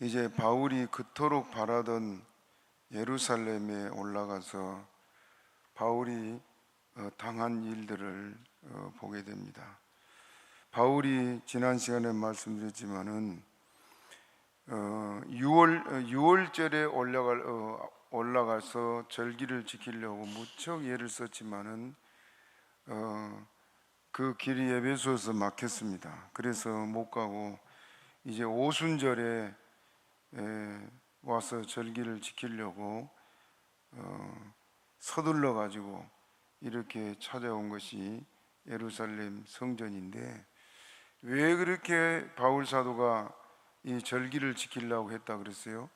이제 바울이 그토록 바라던 예루살렘에 올라가서 바울이 당한 일들을 보게 됩니다. 바울이 지난 시간에 말씀드렸지만은 6월절에 올라가서 절기를 지키려고 무척 애를 썼지만은 그 길이 에베소에서 막혔습니다. 그래서 못 가고 이제 오순절에 와서 절기를 지키려고 서둘러 가지고 이렇게 찾아온 것이 예루살렘 성전인데, 왜 그렇게 바울 사도가 이 절기를 지키려고 했다 그랬어요?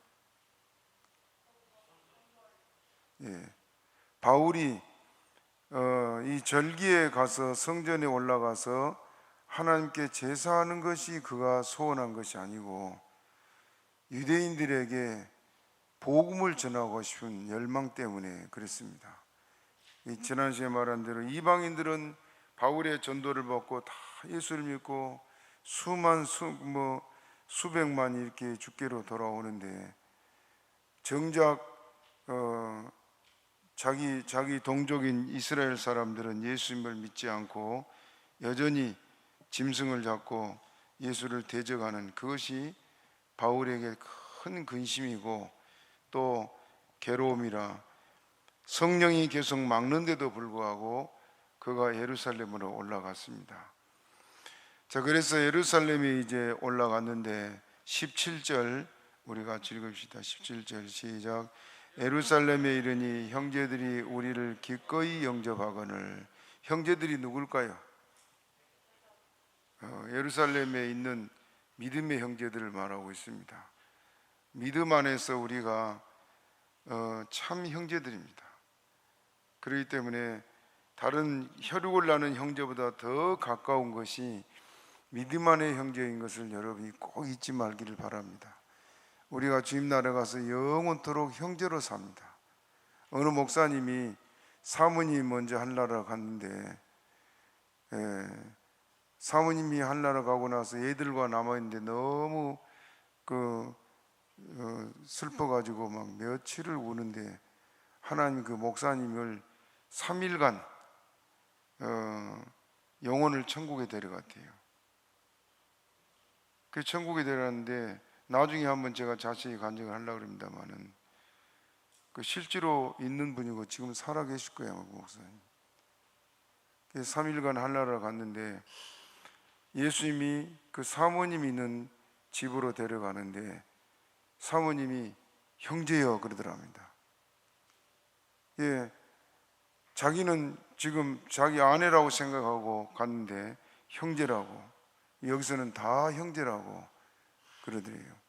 바울이 이 절기에 가서 성전에 올라가서 하나님께 제사하는 것이 그가 소원한 것이 아니고 유대인들에게 복음을 전하고 싶은 열망 때문에 그랬습니다. 지난 시간에 말한 대로 이방인들은 바울의 전도를 받고 다 예수를 믿고 수백만이 이렇게 주께로 돌아오는데, 정작 자기 동족인 이스라엘 사람들은 예수님을 믿지 않고 여전히 짐승을 잡고 예수를 대적하는, 그것이 바울에게 큰 근심이고 또 괴로움이라 성령이 계속 막는데도 불구하고 그가 예루살렘으로 올라갔습니다. 자, 그래서 예루살렘에 이제 올라갔는데 17절 우리가 읽읍시다. 17절 시작. 예루살렘에 이르니 형제들이 우리를 기꺼이 영접하거늘. 형제들이 누굴까요? 예루살렘에 있는 믿음의 형제들을 말하고 있습니다. 믿음 안에서 우리가 참 형제들입니다. 그렇기 때문에 다른 혈육을 나눈 형제보다 더 가까운 것이 믿음 안의 형제인 것을 여러분이 꼭 잊지 말기를 바랍니다. 우리가 주님 나라에 가서 영원토록 형제로 삽니다. 어느 목사님이 사모님이 먼저 한나라 갔는데 사모님이 한나라 가고 나서 애들과 남아있는데 너무 슬퍼가지고 막 며칠을 우는데 하나님 그 목사님을 3일간 영혼을 천국에 데려갔대요. 그 천국에 데려갔는데 나중에 한번 제가 자세히 간증을 하려고 합니다만은 그 실제로 있는 분이고 지금 살아 계실 거예요, 목사님. 3일간 한나라를 갔는데 예수님이 그 사모님 있는 집으로 데려가는데 사모님이 형제여 그러더랍니다. 자기는 지금 자기 아내라고 생각하고 갔는데 형제라고, 여기서는 다 형제라고 그러더래요.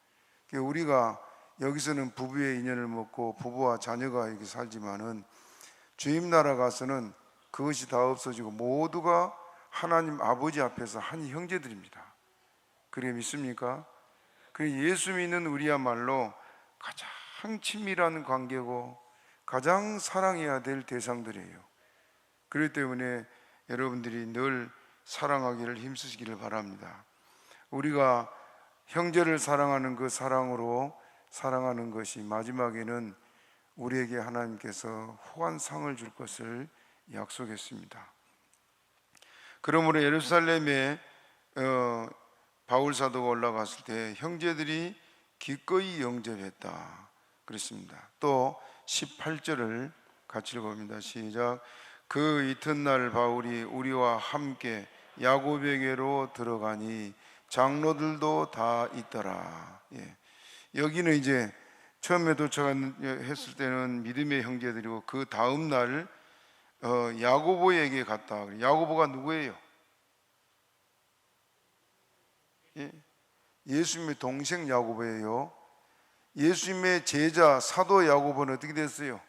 우리가 여기서는 부부의 인연을 맺고 부부와 자녀가 이렇게 살지만은 주님 나라 가서는 그것이 다 없어지고 모두가 하나님 아버지 앞에서 한 형제들입니다. 그래 믿습니까? 그래 예수 믿는 우리야말로 가장 친밀한 관계고 가장 사랑해야 될 대상들이에요. 그렇기 때문에 여러분들이 늘 사랑하기를 힘쓰시기를 바랍니다. 우리가 형제를 사랑하는 그 사랑으로 사랑하는 것이 마지막에는 우리에게 하나님께서 후한 상을 줄 것을 약속했습니다. 그러므로 예루살렘에 바울 사도가 올라갔을 때 형제들이 기꺼이 영접했다 그랬습니다. 또 18절을 같이 읽어봅니다. 시작. 그 이튿날 바울이 우리와 함께 야고보에게로 들어가니 장로들도 다 있더라. 여기는 이제 처음에 도착했을 때는 믿음의 형제들이고 그 다음 날 야고보에게 갔다. 야고보가 누구예요? 예수님의 동생 야고보예요. 예수님의 제자 사도 야고보는 어떻게 됐어요?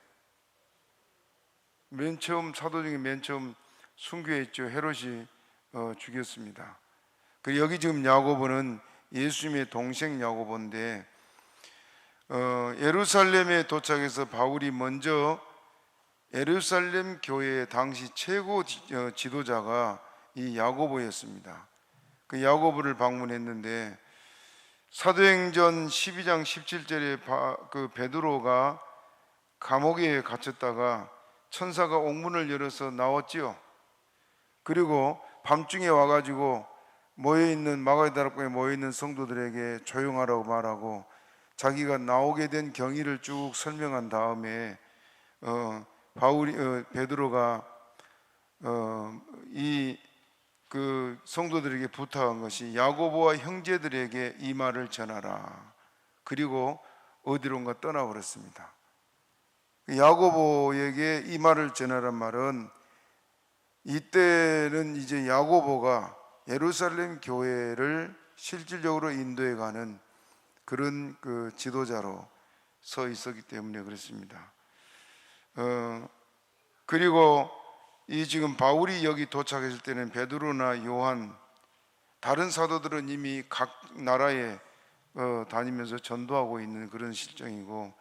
맨 처음 사도 중에 맨 처음 순교했죠. 헤롯이 죽였습니다. 그리고 여기 지금 야고보는 예수님의 동생 야고보인데 예루살렘에 도착해서 바울이 먼저 예루살렘 교회의 당시 최고 지도자가 이 야고보였습니다. 그 야고보를 방문했는데 사도행전 12장 17절에 그 베드로가 감옥에 갇혔다가 천사가 옥문을 열어서 나왔지요. 그리고 밤중에 와가지고 마가다락방에 모여있는 성도들에게 조용하라고 말하고 자기가 나오게 된 경위를 쭉 설명한 다음에 베드로가 이 그 성도들에게 부탁한 것이 야고보와 형제들에게 이 말을 전하라. 그리고 어디론가 떠나버렸습니다. 야고보에게 이 말을 전하란 말은 이때는 이제 야고보가 예루살렘 교회를 실질적으로 인도해 가는 그런 그 지도자로 서 있었기 때문에 그렇습니다. 그리고 이 지금 바울이 여기 도착했을 때는 베드로나 요한, 다른 사도들은 이미 각 나라에 다니면서 전도하고 있는 그런 실정이고,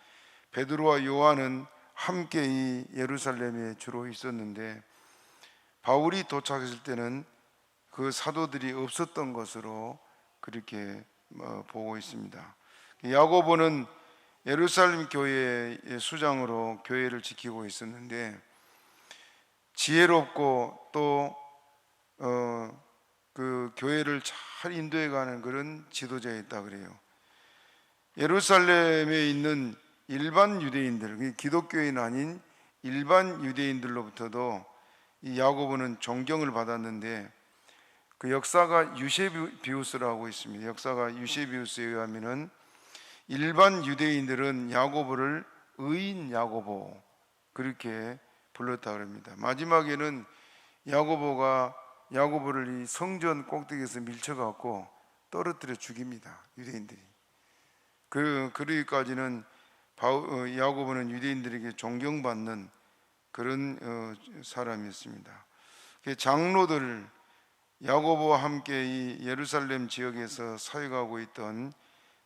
베드로와 요한은 함께 이 예루살렘에 주로 있었는데 바울이 도착했을 때는 그 사도들이 없었던 것으로 그렇게 보고 있습니다. 야고보는 예루살렘 교회의 수장으로 교회를 지키고 있었는데 지혜롭고 또 그 교회를 잘 인도해가는 그런 지도자였다 그래요. 예루살렘에 있는 일반 유대인들, 기독교인 아닌 일반 유대인들로부터도 이 야고보는 존경을 받았는데 그 역사가 유세비우스라고 있습니다. 역사가 유세비우스에 의하면은 일반 유대인들은 야고보를 의인 야고보 그렇게 불렀다 그럽니다. 마지막에는 야고보를 이 성전 꼭대기에서 밀쳐갖고 떨어뜨려 죽입니다. 유대인들이. 그러기까지는 야고보는 유대인들에게 존경받는 그런 사람이었습니다. 장로들, 야고보와 함께 이 예루살렘 지역에서 사역하고 있던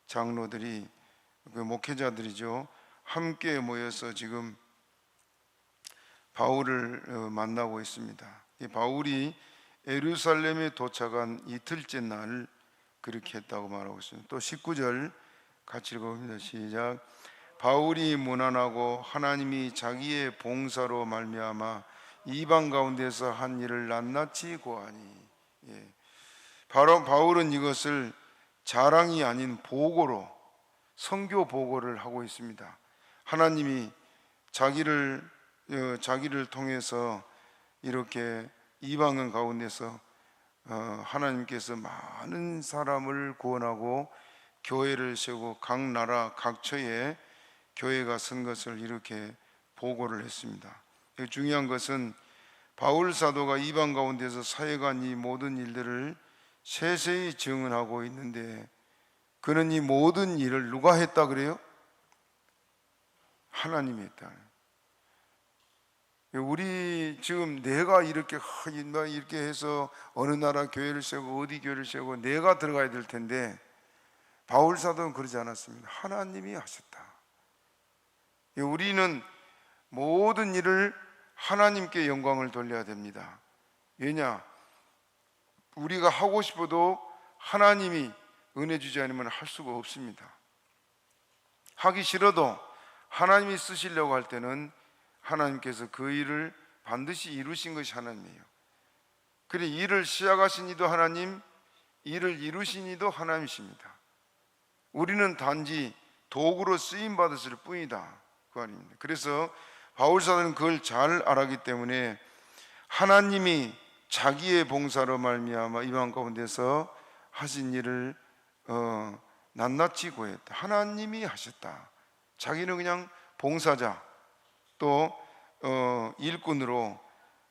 장로들이, 그 목회자들이죠, 함께 모여서 지금 바울을 만나고 있습니다. 바울이 예루살렘에 도착한 이틀째 날 그렇게 했다고 말하고 있습니다. 또 19절 같이 읽어봅니다. 시작. 바울이 문안하고 하나님이 자기의 봉사로 말미암아 이방 가운데서 한 일을 낱낱이 고하니. 바울은 이것을 자랑이 아닌 보고로, 선교 보고를 하고 있습니다. 하나님이 자기를 통해서 이렇게 이방인 가운데서 하나님께서 많은 사람을 구원하고 교회를 세우고 각 나라 각처에 교회가 선 것을 이렇게 보고를 했습니다. 중요한 것은 바울 사도가 이방 가운데서 사역한 이 모든 일들을 세세히 증언하고 있는데, 그는 이 모든 일을 누가 했다 그래요? 하나님이 했다. 우리 지금 내가 이렇게 해서 어느 나라 교회를 세우고 어디 교회를 세우고 내가 들어가야 될 텐데, 바울 사도는 그러지 않았습니다. 하나님이 하셨다. 우리는 모든 일을 하나님께 영광을 돌려야 됩니다. 왜냐? 우리가 하고 싶어도 하나님이 은혜 주지 않으면 할 수가 없습니다. 하기 싫어도 하나님이 쓰시려고 할 때는 하나님께서 그 일을 반드시 이루신 것이 하나님이에요. 그래, 일을 시작하신 이도 하나님, 일을 이루신 이도 하나님이십니다. 우리는 단지 도구로 쓰임 받았을 뿐이다, 그 말입니다. 그래서 바울 사도는 그걸 잘 알았기 때문에 하나님이 자기의 봉사로 말미암아 이방 가운데서 하신 일을 낱낱이 고했다. 하나님이 하셨다. 자기는 그냥 봉사자, 또 일꾼으로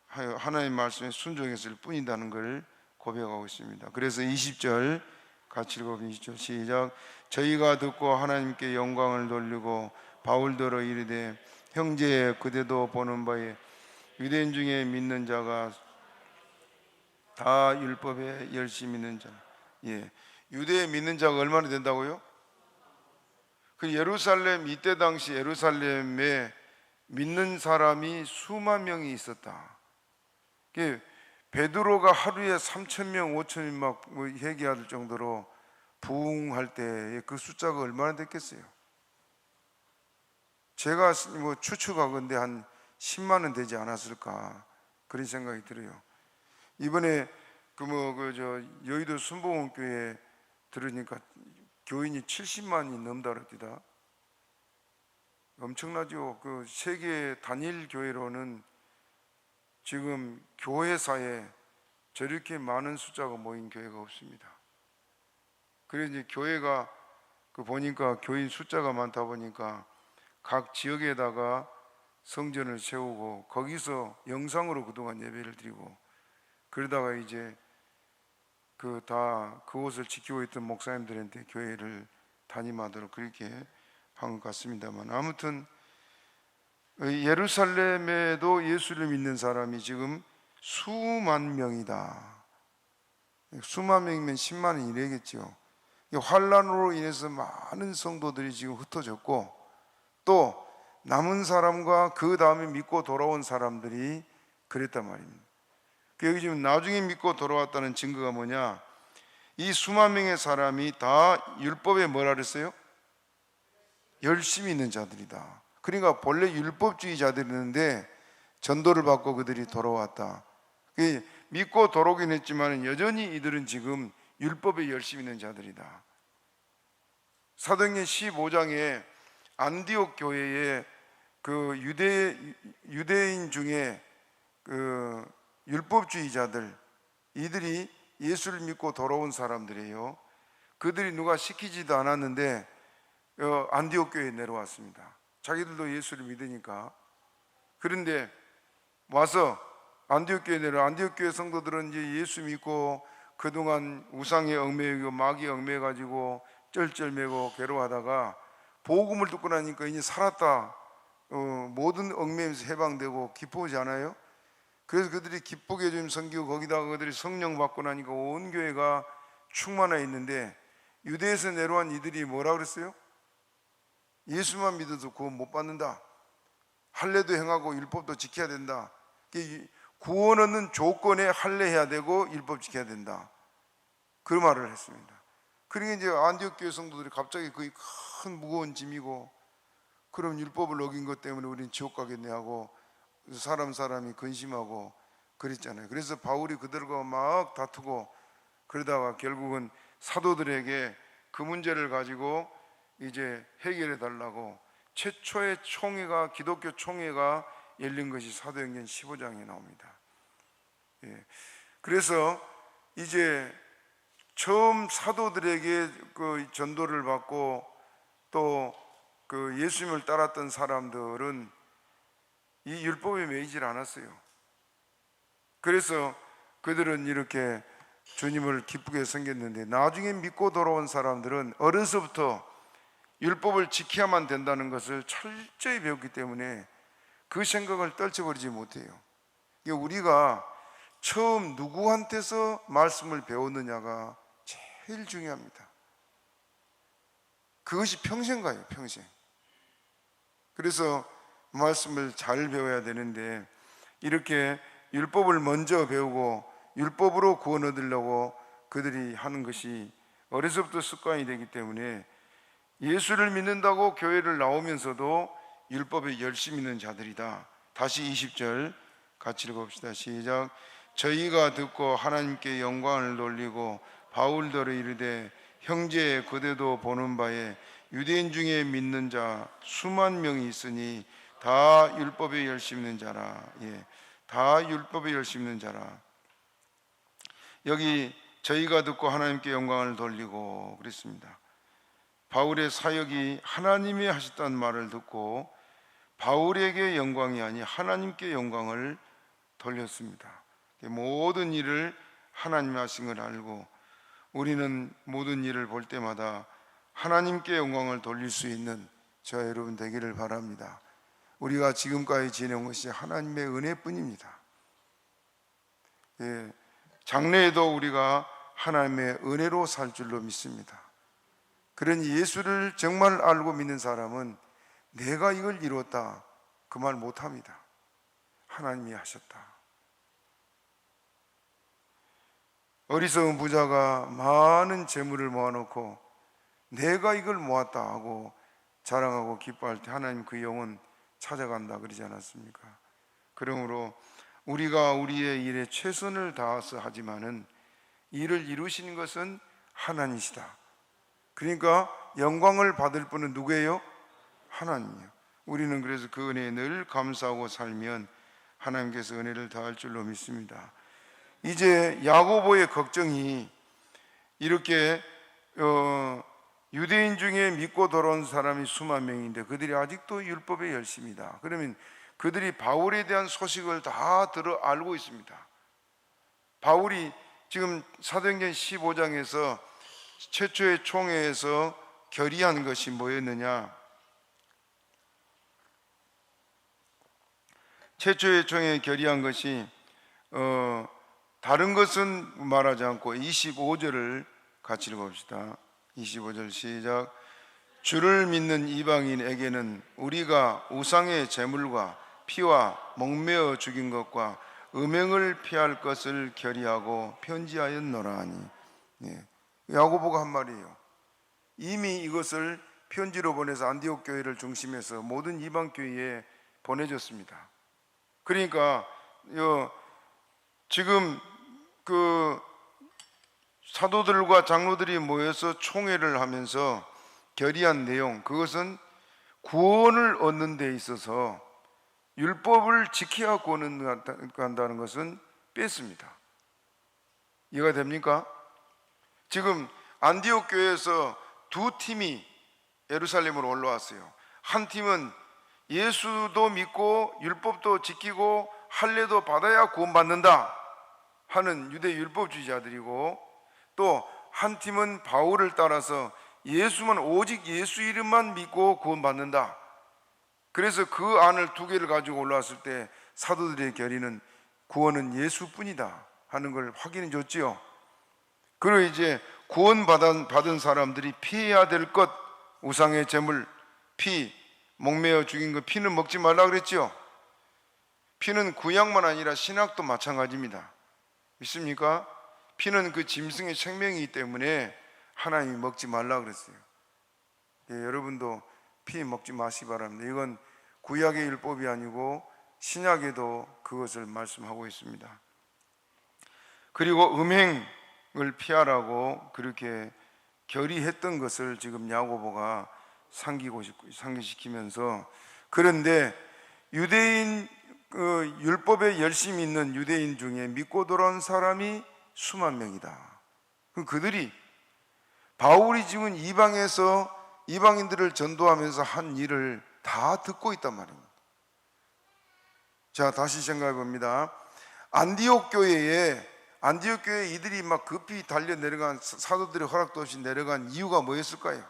하나님 말씀에 순종했을 뿐이라는 걸 고백하고 있습니다. 그래서 20절 같이 읽어봅니다. 20절 시작. 저희가 듣고 하나님께 영광을 돌리고 바울더러 이르되 형제 그대도 보는 바에 유대인 중에 믿는 자가 다 율법에 열심히 믿는 자. 유대에 믿는 자가 얼마나 된다고요? 그 예루살렘, 이때 당시 예루살렘에 믿는 사람이 수만 명이 있었다. 베드로가 하루에 3,000명, 5,000명 막 회개할 정도로 부흥할 때 그 숫자가 얼마나 됐겠어요? 제가 뭐 추측하건대 한 10만은 되지 않았을까 그런 생각이 들어요. 이번에 여의도 순복음교회 들으니까 교인이 70만이 넘다 그럽니다. 엄청나죠. 그 세계 단일 교회로는 지금 교회사에 저렇게 많은 숫자가 모인 교회가 없습니다. 그래서 이제 교회가 보니까 교인 숫자가 많다 보니까 각 지역에다가 성전을 세우고 거기서 영상으로 그동안 예배를 드리고, 그러다가 이제 그곳을 지키고 있던 목사님들한테 교회를 담임하도록 그렇게 한 것 같습니다만, 아무튼 예루살렘에도 예수를 믿는 사람이 지금 수만 명이다. 수만 명이면 10만은 이래겠죠. 환란으로 인해서 많은 성도들이 지금 흩어졌고, 또 남은 사람과 그 다음에 믿고 돌아온 사람들이 그랬단 말입니다. 여기 지금 나중에 믿고 돌아왔다는 증거가 뭐냐? 이 수만 명의 사람이 다 율법에 뭐라 그랬어요? 열심히 있는 자들이다. 그러니까 본래 율법주의자들이었는데 전도를 받고 그들이 돌아왔다. 믿고 돌아오긴 했지만 여전히 이들은 지금 율법에 열심히 있는 자들이다. 사도행전 15장에 안디옥 교회에 유대인 중에 율법주의자들, 이들이 예수를 믿고 돌아온 사람들이에요. 그들이 누가 시키지도 않았는데 안디옥 교회에 내려왔습니다. 자기들도 예수를 믿으니까. 그런데 와서 안디옥 교회에 안디옥 교회 성도들은 이제 예수 믿고 그동안 우상에 얽매이고 마귀에 얽매여가지고 쩔쩔매고 괴로워하다가 복음을 듣고 나니까 이제 살았다, 모든 얽매임에서 해방되고 기뻐하지 않아요? 그래서 그들이 기쁘게 좀 섬기고 거기다가 그들이 성령 받고 나니까 온 교회가 충만해 있는데, 유대에서 내려온 이들이 뭐라 그랬어요? 예수만 믿어도 구원 못 받는다. 할례도 행하고 율법도 지켜야 된다. 구원 얻는 조건에 할례해야 되고 율법 지켜야 된다. 그 말을 했습니다. 그러니까 이제 안디옥 교회 성도들이 갑자기 그게 큰 무거운 짐이고, 그럼 율법을 어긴 것 때문에 우리는 지옥 가겠네 하고 사람이 근심하고 그랬잖아요. 그래서 바울이 그들과 막 다투고 그러다가 결국은 사도들에게 그 문제를 가지고 이제 해결해 달라고 최초의 총회가, 기독교 총회가 열린 것이 사도행전 15장에 나옵니다. 그래서 이제 처음 사도들에게 그 전도를 받고 또 그 예수님을 따랐던 사람들은 이 율법에 매이질 않았어요. 그래서 그들은 이렇게 주님을 기쁘게 섬겼는데, 나중에 믿고 돌아온 사람들은 어려서부터 율법을 지켜야만 된다는 것을 철저히 배웠기 때문에 그 생각을 떨쳐버리지 못해요. 우리가 처음 누구한테서 말씀을 배웠느냐가 제일 중요합니다. 그것이 평생 가요, 평생. 그래서 말씀을 잘 배워야 되는데, 이렇게 율법을 먼저 배우고 율법으로 구원 얻으려고 그들이 하는 것이 어려서부터 습관이 되기 때문에 예수를 믿는다고 교회를 나오면서도 율법에 열심히 있는 자들이다. 다시 20절 같이 읽어봅시다. 시작. 저희가 듣고 하나님께 영광을 돌리고 바울더러 이르되 형제 그대도 보는 바에 유대인 중에 믿는 자 수만 명이 있으니 다 율법에 열심히 있는 자라. 다 율법에 열심히 있는 자라. 여기 저희가 듣고 하나님께 영광을 돌리고 그랬습니다. 바울의 사역이 하나님이 하셨다는 말을 듣고 바울에게 영광이 아니 하나님께 영광을 돌렸습니다. 모든 일을 하나님이 하신 걸 알고 우리는 모든 일을 볼 때마다 하나님께 영광을 돌릴 수 있는 저와 여러분 되기를 바랍니다. 우리가 지금까지 지내온 것이 하나님의 은혜뿐입니다. 장래에도 우리가 하나님의 은혜로 살 줄로 믿습니다. 그러니 예수를 정말 알고 믿는 사람은 내가 이걸 이루었다 그 말 못합니다. 하나님이 하셨다. 어리석은 부자가 많은 재물을 모아놓고 내가 이걸 모았다 하고 자랑하고 기뻐할 때 하나님 그 영혼 찾아간다 그러지 않았습니까? 그러므로 우리가 우리의 일에 최선을 다해서 하지만은 일을 이루시는 것은 하나님이시다. 그러니까 영광을 받을 분은 누구예요? 하나님이요. 우리는 그래서 그 은혜에 늘 감사하고 살면 하나님께서 은혜를 다할 줄로 믿습니다. 이제 야고보의 걱정이 이렇게 유대인 중에 믿고 돌아온 사람이 수만 명인데 그들이 아직도 율법의 열심이다. 그러면 그들이 바울에 대한 소식을 다 알고 있습니다. 바울이 지금 사도행전 15장에서 최초의 총회에서 결의한 것이 뭐였느냐? 최초의 총회에 결의한 것이 다른 것은 말하지 않고 25절을 같이 읽어봅시다. 25절 시작. 주를 믿는 이방인에게는 우리가 우상의 제물과 피와 목매어 죽인 것과 음행을 피할 것을 결의하고 편지하였노라 하니. 야고보가 한 말이에요. 이미 이것을 편지로 보내서 안디옥 교회를 중심해서 모든 이방 교회에 보내줬습니다. 그러니까 지금 그 사도들과 장로들이 모여서 총회를 하면서 결의한 내용, 그것은 구원을 얻는 데 있어서 율법을 지켜야 구원을 한다는 것은 뺐습니다. 이해가 됩니까? 지금 안디옥 교회에서 두 팀이 예루살렘으로 올라왔어요. 한 팀은 예수도 믿고 율법도 지키고 할례도 받아야 구원받는다 하는 유대 율법주의자들이고, 또 한 팀은 바울을 따라서 예수만, 오직 예수 이름만 믿고 구원받는다. 그래서 그 안을 두 개를 가지고 올라왔을 때 사도들의 결의는 구원은 예수뿐이다 하는 걸 확인해 줬지요. 그리고 이제 구원받은 사람들이 피해야 될 것, 우상의 제물, 피, 목매어 죽인 것, 피는 먹지 말라 그랬죠. 피는 구약만 아니라 신약도 마찬가지입니다. 믿습니까? 피는 그 짐승의 생명이기 때문에 하나님이 먹지 말라 그랬어요. 여러분도 피 먹지 마시기 바랍니다. 이건 구약의 율법이 아니고 신약에도 그것을 말씀하고 있습니다. 그리고 음행을 피하라고 그렇게 결의했던 것을 지금 야고보가 상기시키면서, 그런데 유대인 율법에 열심히 있는 유대인 중에 믿고 돌아온 사람이 수만 명이다. 그들이 바울이 지금 이방에서 이방인들을 전도하면서 한 일을 다 듣고 있단 말입니다. 자, 다시 생각해 봅니다. 안디옥 교회에 이들이 막 급히 달려 내려간, 사도들의 허락도 없이 내려간 이유가 뭐였을까요?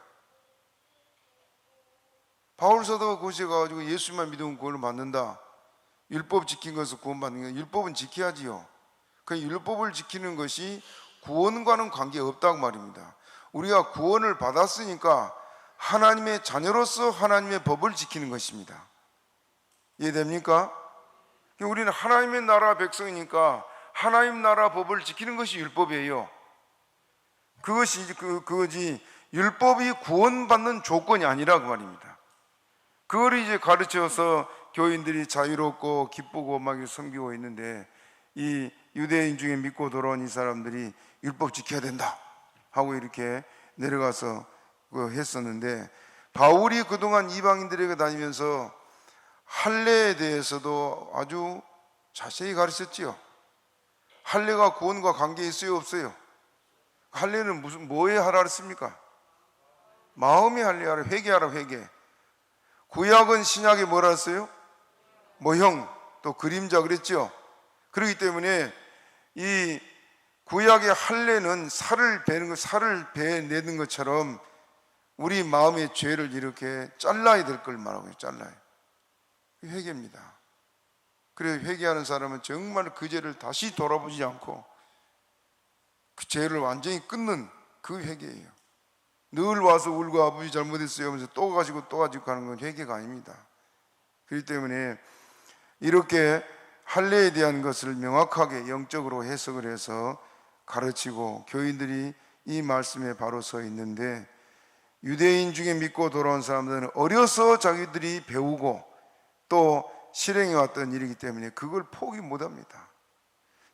바울 사도가 그곳에 가가지고 예수만 믿으면 구원을 받는다, 율법 지킨 것을 구원받는 거, 율법은 지켜야지요. 그 율법을 지키는 것이 구원과는 관계없다고 말입니다. 우리가 구원을 받았으니까 하나님의 자녀로서 하나님의 법을 지키는 것입니다. 이해됩니까? 우리는 하나님의 나라 백성이니까 하나님 나라 법을 지키는 것이 율법이에요. 그것이 율법이 구원받는 조건이 아니라고 말입니다. 그걸 이제 가르쳐서 교인들이 자유롭고 기쁘고 막 섬기고 있는데, 이 유대인 중에 믿고 돌아온 이 사람들이 율법 지켜야 된다 하고 이렇게 내려가서 했었는데, 바울이 그동안 이방인들에게 다니면서 할례에 대해서도 아주 자세히 가르쳤지요. 할례가 구원과 관계 있어요, 없어요? 할례는 뭐에 하라 했습니까? 마음에 할례하라, 회개하라, 회개. 구약은 신약에 뭐라 했어요? 모형, 또 그림자 그랬죠. 그렇기 때문에 이 구약의 할례는 살을 베내는 것처럼 우리 마음의 죄를 이렇게 잘라야 될 걸 말하고 잘라요. 회개입니다. 그래서 회개하는 사람은 정말 그 죄를 다시 돌아보지 않고 그 죄를 완전히 끊는 그 회개예요. 늘 와서 울고 아버지 잘못했어요 하면서 또 가지고 가는 건 회개가 아닙니다. 그렇기 때문에 이렇게 할례에 대한 것을 명확하게 영적으로 해석을 해서 가르치고 교인들이 이 말씀에 바로 서 있는데, 유대인 중에 믿고 돌아온 사람들은 어려서 자기들이 배우고 또 실행해 왔던 일이기 때문에 그걸 포기 못합니다.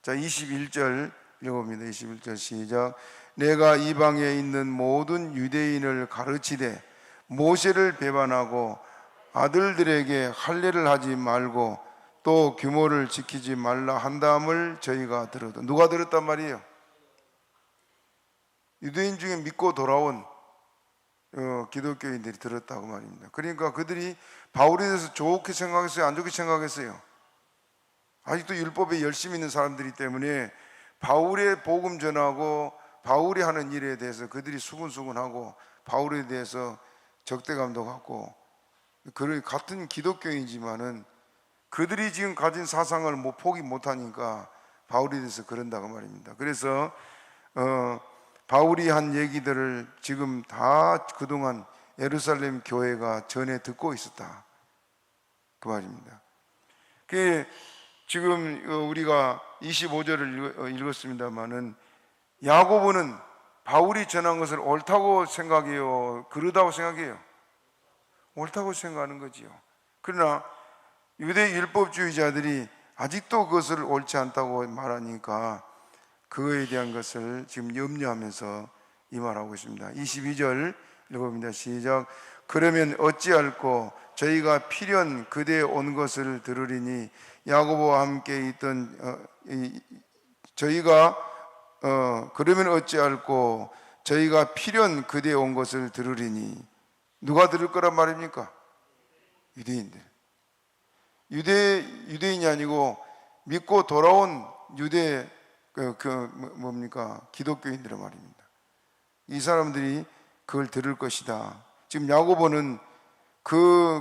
자, 21절 읽어봅니다. 21절 시작. 내가 이방에 있는 모든 유대인을 가르치되 모세를 배반하고 아들들에게 할례를 하지 말고 또 규모를 지키지 말라 한다음을 저희가 들어도. 누가 들었단 말이에요? 유대인 중에 믿고 돌아온 기독교인들이 들었다고 말입니다. 그러니까 그들이 바울에 대해서 좋게 생각했어요? 안 좋게 생각했어요? 아직도 율법에 열심히 있는 사람들이기 때문에 바울의 복음 전하고 바울이 하는 일에 대해서 그들이 수근수근하고 바울에 대해서 적대감도 갖고, 같은 기독교인이지만은 그들이 지금 가진 사상을 포기 못하니까 바울에 대해서 그런다고 말입니다. 그래서 바울이 한 얘기들을 지금 다 그동안 예루살렘 교회가 전에 듣고 있었다, 그 말입니다. 그 지금 우리가 25절을 읽었습니다마는 야고보는 바울이 전한 것을 옳다고 생각해요? 그러다고 생각해요? 옳다고 생각하는 거지요. 그러나 유대 율법주의자들이 아직도 그것을 옳지 않다고 말하니까 그거에 대한 것을 지금 염려하면서 이 말하고 있습니다. 22절 읽어봅니다. 시작. 그러면 어찌할꼬 저희가 필연 그대에 온 것을 들으리니 야고보와 함께 있던 그러면 어찌할꼬 저희가 필연 그대에 온 것을 들으리니. 누가 들을 거란 말입니까? 유대인들. 유대인이 아니고 믿고 돌아온 유대 기독교인들의 말입니다. 이 사람들이 그걸 들을 것이다. 지금 야고보는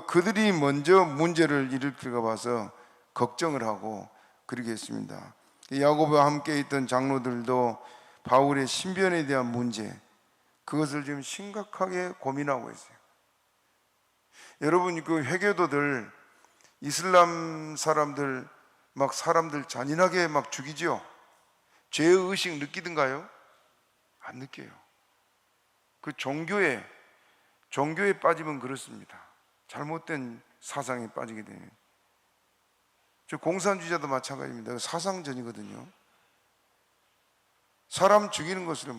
그들이 먼저 문제를 일으킬까 봐서 걱정을 하고 그러게 했습니다. 야고보와 함께 있던 장로들도 바울의 신변에 대한 문제, 그것을 지금 심각하게 고민하고 있어요. 여러분, 그 회교도들, 이슬람 사람들 사람들 잔인하게 죽이죠. 죄의식 느끼던가요? 안 느껴요. 그 종교에 빠지면 그렇습니다. 잘못된 사상에 빠지게 되면. 저 공산주의자도 마찬가지입니다. 사상전이거든요. 사람 죽이는 것을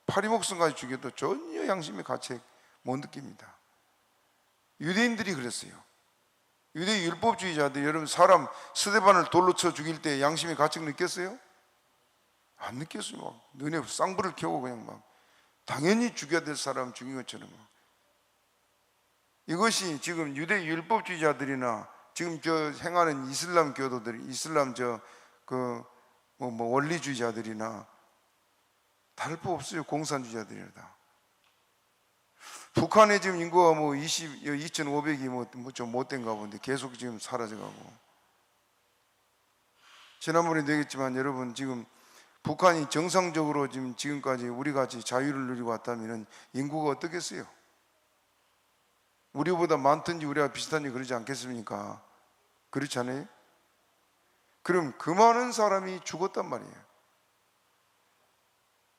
파리목성까지 죽여도 전혀 양심의 가책 못 느낍니다. 유대인들이 그랬어요. 유대 율법주의자들이, 여러분, 사람 스데반을 돌로 쳐 죽일 때 양심의 가책 느꼈어요? 안 느꼈어요. 눈에 쌍불을 켜고 그냥 당연히 죽여야 될 사람 죽인 것처럼. 이것이 지금 유대 율법주의자들이나 지금 행하는 이슬람 교도들, 이슬람 원리주의자들이나 다를 바 없어요. 공산주의자들이나 다. 북한에 지금 인구가 2,500이 좀 못된가 본데 계속 지금 사라져가고. 지난번에 얘기했지만 여러분, 지금 북한이 정상적으로 지금까지 우리 같이 자유를 누리고 왔다면 인구가 어떻겠어요? 우리보다 많든지 우리가 비슷한지 그러지 않겠습니까? 그렇지 않아요? 그럼 그 많은 사람이 죽었단 말이에요.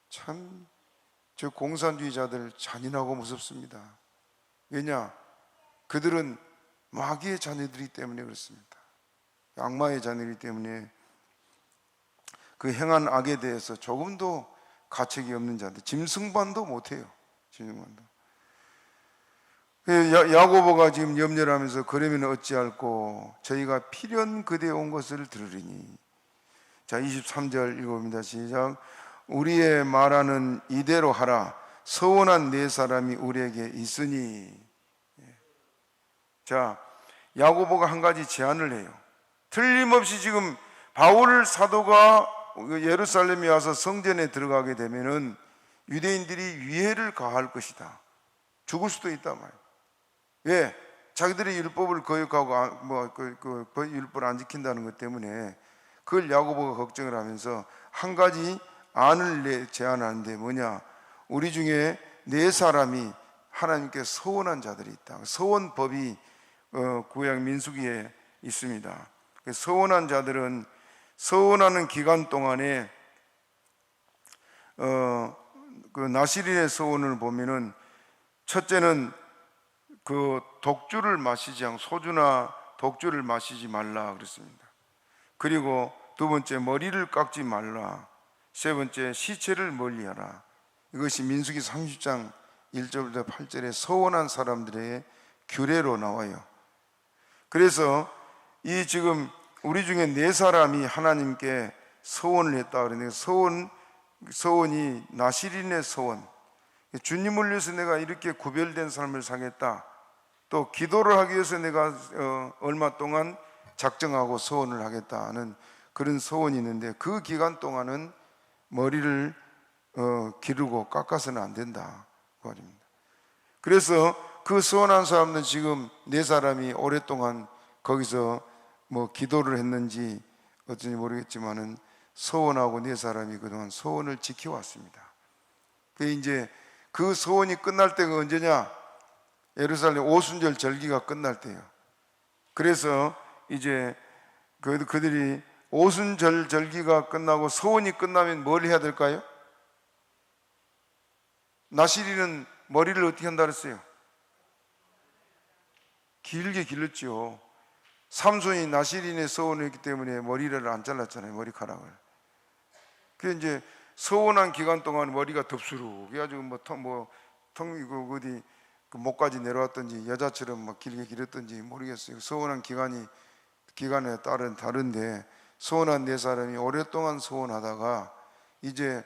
참, 저 공산주의자들 잔인하고 무섭습니다. 왜냐? 그들은 마귀의 자녀들이기 때문에 그렇습니다. 악마의 자녀이기 때문에 그 행한 악에 대해서 조금도 가책이 없는 자들, 짐승반도 못해요. 짐승반도. 야고보가 지금 염려를 하면서 그러면 어찌할꼬 저희가 필연 그대에 온 것을 들으리니. 자, 23절 읽어봅니다. 시작. 우리의 말하는 이대로 하라. 서원한 네 사람이 우리에게 있으니. 자, 야고보가 한 가지 제안을 해요. 틀림없이 지금 바울 사도가 예루살렘에 와서 성전에 들어가게 되면은 유대인들이 위해를 가할 것이다. 죽을 수도 있단 말이에요. 왜? 자기들의 율법을 거역하고 율법을 안 지킨다는 것 때문에. 그걸 야고보가 걱정을 하면서 한 가지 안을 제안하는데 뭐냐? 우리 중에 네 사람이 하나님께 서원한 자들이 있다. 서원법이 구약 민수기에 있습니다. 서원한 자들은 서원하는 기간 동안에 그 나시린의 서원을 보면은 첫째는 그 독주를 마시지 않고 소주나 독주를 마시지 말라 그랬습니다. 그리고 두 번째 머리를 깎지 말라. 세 번째 시체를 멀리하라. 이것이 민수기 30장 1절부터 8절에 서원한 사람들의 규례로 나와요. 그래서 이 지금 우리 중에 네 사람이 하나님께 서원을 했다 그러는데 서원이 나시린의 서원, 주님을 위해서 내가 이렇게 구별된 삶을 살겠다, 또 기도를 하기 위해서 내가 얼마 동안 작정하고 서원을 하겠다는 그런 서원이 있는데 그 기간 동안은 머리를 기르고 깎아서는 안 된다 그 말입니다. 그래서 그 서원한 사람들은 지금 네 사람이 오랫동안 거기서 뭐 기도를 했는지 어쩐지 모르겠지만은 서원하고 네 사람이 그동안 서원을 지켜왔습니다. 그 이제 그 서원이 끝날 때가 언제냐? 예루살렘 오순절 절기가 끝날 때예요. 그래서 이제 그들이 오순절 절기가 끝나고 서원이 끝나면 뭘 해야 될까요? 나시린은 머리를 어떻게 한다 그랬어요? 길게 길렀죠. 삼손이 나시린의 서원을 했기 때문에 머리를 안 잘랐잖아요. 머리카락을. 그래서 이제 서원한 기간 동안 머리가 덥수룩 해가지고 이거 어디 그 목까지 내려왔던지 여자처럼 막 길게 길었던지 모르겠어요. 서원한 기간에 따른 다른데 서원한 네 사람이 오랫동안 서원하다가 이제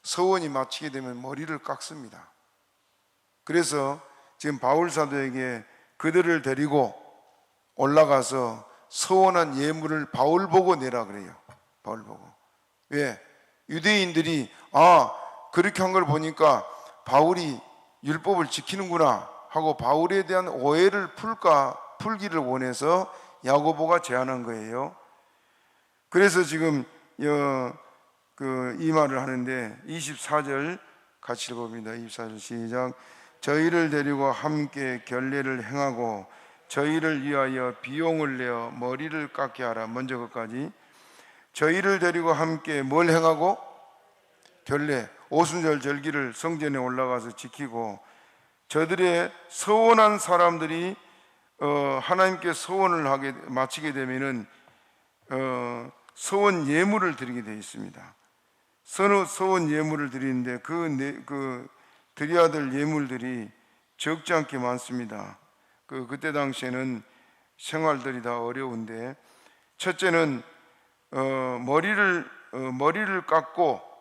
서원이 마치게 되면 머리를 깎습니다. 그래서 지금 바울 사도에게 그들을 데리고 올라가서 서원한 예물을 바울 보고 내라 그래요. 바울 보고. 왜? 유대인들이 그렇게 한 걸 보니까 바울이 율법을 지키는구나 하고 바울에 대한 오해를 풀기를 원해서 야고보가 제안한 거예요. 그래서 지금 이 말을 하는데 24절 같이 읽어봅니다. 24절 시작. 저희를 데리고 함께 결례를 행하고 저희를 위하여 비용을 내어 머리를 깎게 하라. 먼저 것까지. 저희를 데리고 함께 뭘 행하고? 결례, 오순절 절기를 성전에 올라가서 지키고 저들의 서원한 사람들이 하나님께 서원을 마치게 되면은 서원 예물을 드리게 되어 있습니다. 서원 예물을 드리는데 그 드려야 될 예물들이 적지 않게 많습니다. 그때 당시에는 생활들이 다 어려운데 첫째는 머리를 깎고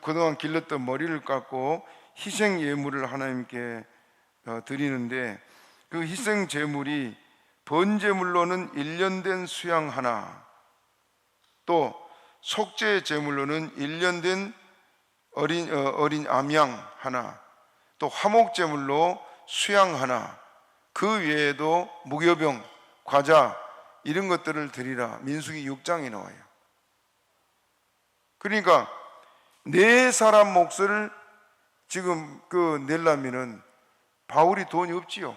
그동안 길렀던 머리를 깎고 희생 예물을 하나님께 드리는데 그 희생 제물이 번제물로는 1년 된 수양 하나, 또 속죄 제물로는 1년 된 어린 암양 하나, 또 화목 제물로 수양 하나, 그 외에도 무교병, 과자 이런 것들을 드리라. 민수기 6장에 나와요. 그러니까 네 사람 몫을 지금 내려면은 바울이 돈이 없지요.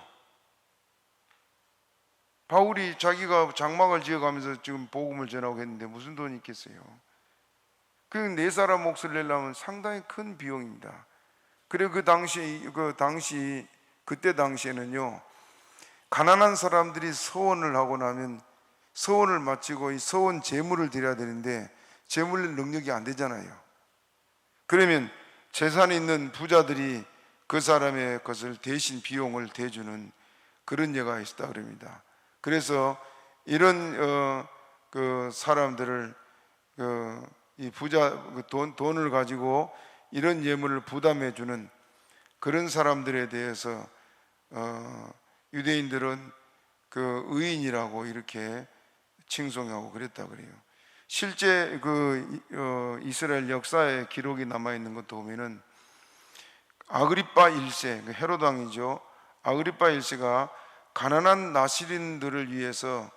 바울이 자기가 장막을 지어가면서 지금 복음을 전하고 했는데 무슨 돈이 있겠어요? 그 네 사람 몫을 내려면 상당히 큰 비용입니다. 그리고 그때 당시에는요, 가난한 사람들이 서원을 하고 나면 서원을 마치고 이 서원 제물을 드려야 되는데 제물 능력이 안 되잖아요. 그러면 재산이 있는 부자들이 그 사람의 것을 대신 비용을 대주는 그런 예가 있었다 그럽니다. 그래서 이런 그 사람들을 이 돈을 가지고 이런 예물을 부담해 주는 그런 사람들에 대해서 유대인들은 그 의인이라고 이렇게 칭송하고 그랬다 그래요. 실제 이스라엘 역사에 기록이 남아 있는 것도 보면은 아그리빠 1세, 헤롯 왕이죠. 아그리빠 1세가 가난한 나시린들을 위해서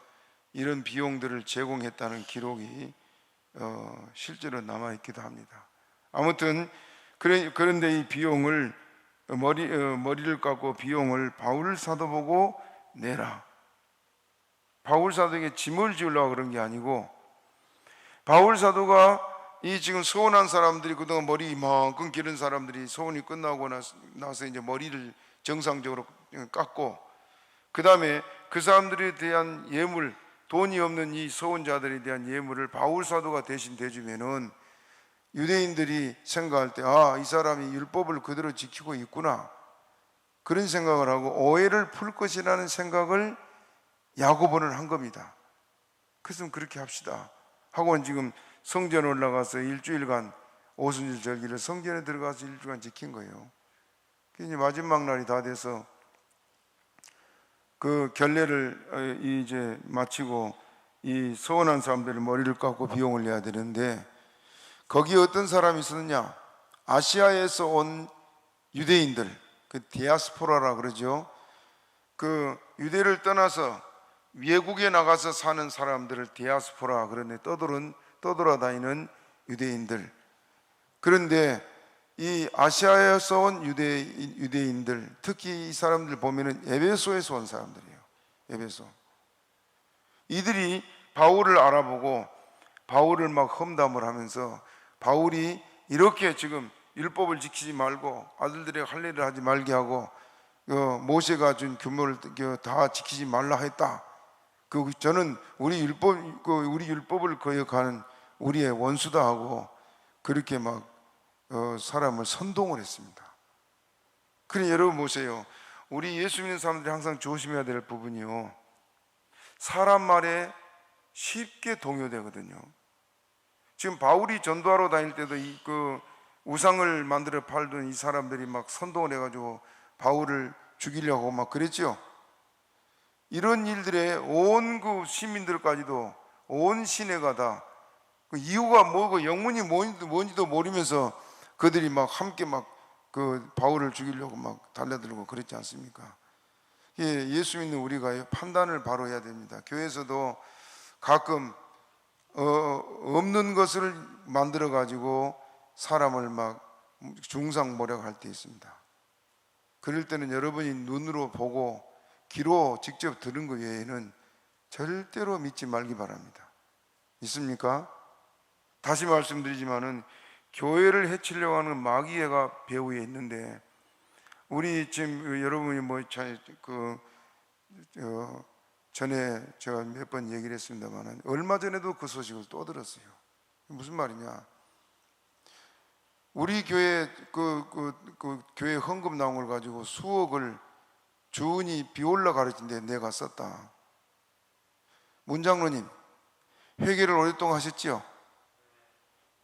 이런 비용들을 제공했다는 기록이 실제로 남아 있기도 합니다. 아무튼 그런데 이 비용을 머리를 깎고 비용을 바울 사도 보고 내라. 바울 사도에게 짐을 지으려고 그런 게 아니고 바울 사도가 이 지금 서원한 사람들이 그동안 머리 이만큼 기른 사람들이 서원이 끝나고 나서 이제 머리를 정상적으로 깎고, 그 다음에 그 사람들에 대한 예물, 돈이 없는 이 서원자들에 대한 예물을 바울 사도가 대신 대주면은 유대인들이 생각할 때, 아, 이 사람이 율법을 그대로 지키고 있구나, 그런 생각을 하고 오해를 풀 것이라는 생각을 야고보는 한 겁니다. 그래서 그렇게 합시다 하고 지금 성전에 올라가서 일주일간 오순절 절기를 성전에 들어가서 일주일간 지킨 거예요. 이제 마지막 날이 다 돼서 그 결례를 이제 마치고 이 서원한 사람들의 머리를 깎고 비용을 내야 되는데, 거기에 어떤 사람이 있었느냐? 아시아에서 온 유대인들, 그 디아스포라라 그러죠. 그 유대를 떠나서 외국에 나가서 사는 사람들을 디아스포라 그러는데, 떠돌아다니는 유대인들. 그런데 이 아시아에서 온 유대인들, 특히 이 사람들 보면은 에베소에서 온 사람들이에요. 에베소. 이들이 바울을 알아보고 바울을 막 험담을 하면서, 바울이 이렇게 지금 율법을 지키지 말고 아들들의 할례를 하지 말게 하고 모세가 준 규모를 다 지키지 말라 했다. 저는 우리 율법을 거역하는 우리의 원수다 하고 그렇게 막 사람을 선동을 했습니다. 그러니 여러분 보세요. 우리 예수 믿는 사람들이 항상 조심해야 될 부분이요, 사람 말에 쉽게 동요되거든요. 지금 바울이 전도하러 다닐 때도 그 우상을 만들어 팔던 이 사람들이 막 선동을 해가지고 바울을 죽이려고 막 그랬죠. 이런 일들에 온 그 시민들까지도, 온 시내가 다 그 이유가 뭐고 영문이 뭔지도 모르면서 그들이 막 함께 막 그 바울을 죽이려고 막 달려들고 그랬지 않습니까? 예수 믿는 우리가 판단을 바로 해야 됩니다. 교회에서도 가끔 없는 것을 만들어 가지고 사람을 막 중상모략할 때 있습니다. 그럴 때는 여러분이 눈으로 보고 귀로 직접 들은 것 외에는 절대로 믿지 말기 바랍니다. 있습니까? 다시 말씀드리지만은 교회를 해치려고 하는 마귀가 배후에 있는데, 우리 지금 여러분이 전에 제가 몇 번 얘기를 했습니다만, 얼마 전에도 그 소식을 또 들었어요. 무슨 말이냐? 우리 교회 교회 헌금 나온 걸 가지고 수억을 주은이 비올라 가르친데 내가 썼다. 문장로님, 회개를 오랫동안 하셨지요?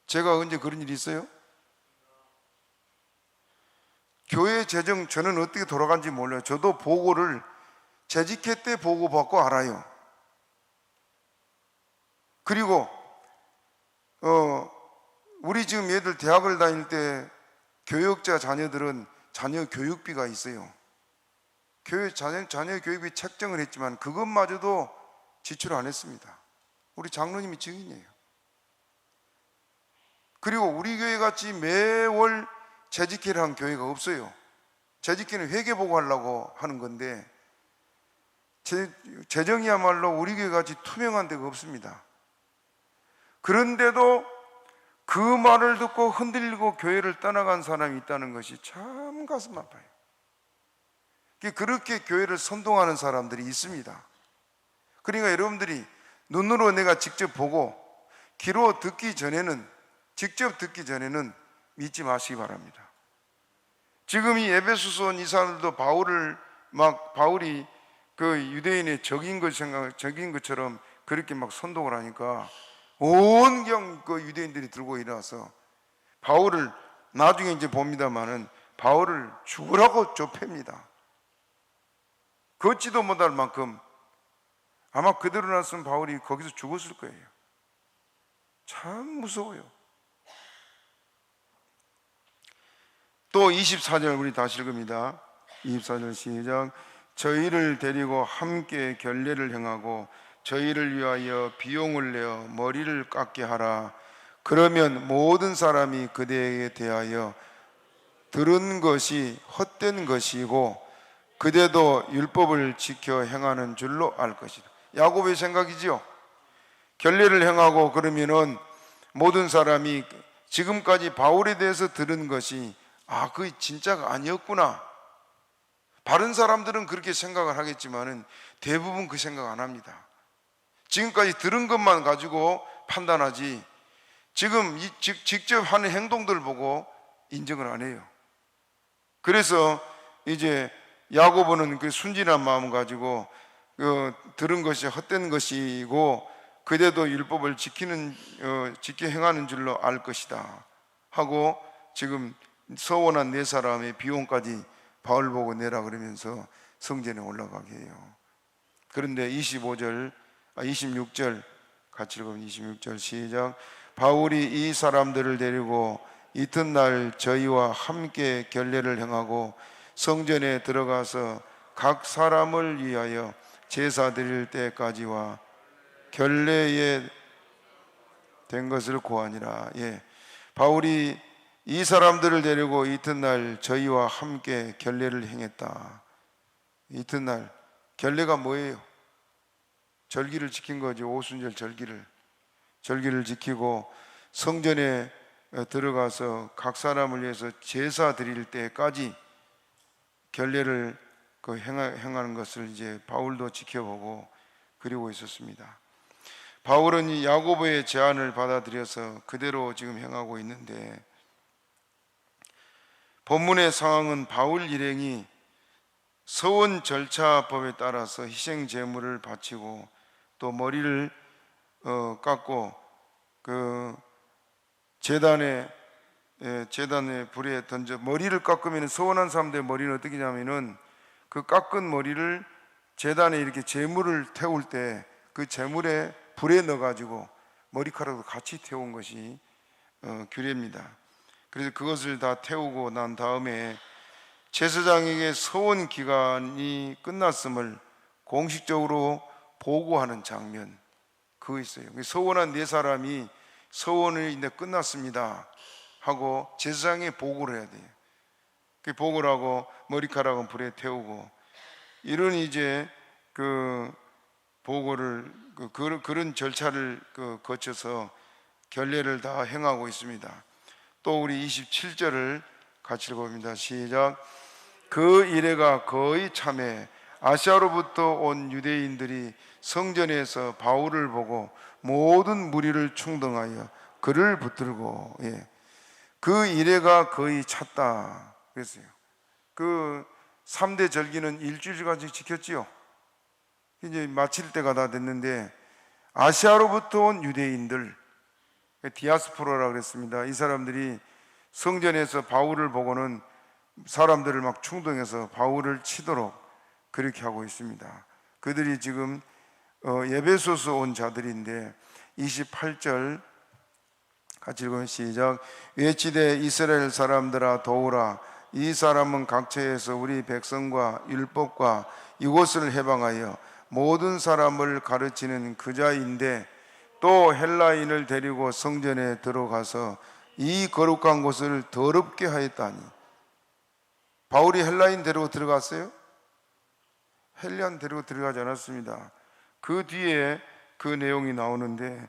제가 언제 그런 일이 있어요? 교회 재정 저는 어떻게 돌아간지 몰라요. 저도 보고를 재직회 때 보고받고 알아요. 그리고 우리 지금 얘들 대학을 다닐 때 교역자 자녀들은 자녀 교육비가 있어요. 자녀 교육비 책정을 했지만 그것마저도 지출 안 했습니다. 우리 장로님이 증인이에요. 그리고 우리 교회 같이 매월 재직회를 한 교회가 없어요. 재직회는 회계보고 하려고 하는 건데 재정이야말로 우리 교회 같이 투명한 데가 없습니다. 그런데도 그 말을 듣고 흔들리고 교회를 떠나간 사람이 있다는 것이 참 가슴 아파요. 그렇게 교회를 선동하는 사람들이 있습니다. 그러니까 여러분들이 눈으로 내가 직접 보고 귀로 직접 듣기 전에는 믿지 마시기 바랍니다. 지금 이 에베소서 온 이 사람들도 바울이 그 유대인의 적인 것처럼 그렇게 막 선동을 하니까 온경 그 유대인들이 들고 일어나서 바울을, 나중에 이제 봅니다만은 바울을 죽으라고 좁힙니다. 걷지도 못할 만큼. 아마 그대로 놨으면 바울이 거기서 죽었을 거예요. 참 무서워요. 또 24절 우리 다시 읽습니다. 24절 시작. 저희를 데리고 함께 결례를 행하고 저희를 위하여 비용을 내어 머리를 깎게 하라. 그러면 모든 사람이 그대에게 대하여 들은 것이 헛된 것이고 그대도 율법을 지켜 행하는 줄로 알 것이다. 야고보의 생각이지요. 결례를 행하고 그러면은 모든 사람이 지금까지 바울에 대해서 들은 것이 그게 진짜가 아니었구나. 바른 사람들은 그렇게 생각을 하겠지만은 대부분 그 생각 안 합니다. 지금까지 들은 것만 가지고 판단하지 지금 직접 하는 행동들 보고 인정을 안 해요. 그래서 이제 야고보는 그 순진한 마음 가지고 들은 것이 헛된 것이고 그대도 율법을 지켜 행하는 줄로 알 것이다 하고 지금 서원한 네 사람의 비용까지 바울 보고 내라 그러면서 성전에 올라가게 해요. 그런데 26절 같이 읽으면 26절 시작. 바울이 이 사람들을 데리고 이튿날 저희와 함께 결례를 행하고 성전에 들어가서 각 사람을 위하여 제사 드릴 때까지와 결례에 된 것을 고하니라. 바울이 이 사람들을 데리고 이튿날 저희와 함께 결례를 행했다. 이튿날 결례가 뭐예요? 절기를 지킨 거죠. 오순절 절기를 지키고 성전에 들어가서 각 사람을 위해서 제사 드릴 때까지 결례를 행하는 것을 이제 바울도 지켜보고 그리고 있었습니다. 바울은 이 야고보의 제안을 받아들여서 그대로 지금 행하고 있는데 본문의 상황은 바울 일행이 서원 절차법에 따라서 희생 제물을 바치고 또 머리를 깎고 그 제단에 불에 던져 머리를 깎으면 서원한 사람들의 머리는 어떻게 하냐면은 그 깎은 머리를 제단에 이렇게 제물을 태울 때 그 제물에 불에 넣어가지고 머리카락도 같이 태운 것이 규례입니다. 그래서 그것을 다 태우고 난 다음에 제사장에게 서원 기간이 끝났음을 공식적으로 보고하는 장면 그거 있어요. 서원한 네 사람이 서원이 이제 끝났습니다 하고 제사장에 보고를 해야 돼요. 그 보고를 하고 머리카락은 불에 태우고 이런 이제 그 보고를 그런 절차를 거쳐서 결례를 다 행하고 있습니다. 또 우리 27절을 같이 읽어봅니다. 시작. 그 이래가 거의 참에 아시아로부터 온 유대인들이 성전에서 바울을 보고 모든 무리를 충동하여 그를 붙들고 그 이래가 거의 찼다 그랬어요. 그 3대 절기는 일주일까지 지켰지요. 이제 마칠 때가 다 됐는데 아시아로부터 온 유대인들 디아스포라라고 그랬습니다. 이 사람들이 성전에서 바울을 보고는 사람들을 막 충동해서 바울을 치도록 그렇게 하고 있습니다. 그들이 지금 에베소서 온 자들인데 28절 같이 읽으면 시작. 외치되 이스라엘 사람들아 도우라. 이 사람은 각처에서 우리 백성과 율법과 이곳을 해방하여 모든 사람을 가르치는 그자인데 또 헬라인을 데리고 성전에 들어가서 이 거룩한 곳을 더럽게 하였다니. 바울이 헬라인 데리고 들어갔어요? 헬라인 데리고 들어가지 않았습니다. 그 뒤에 그 내용이 나오는데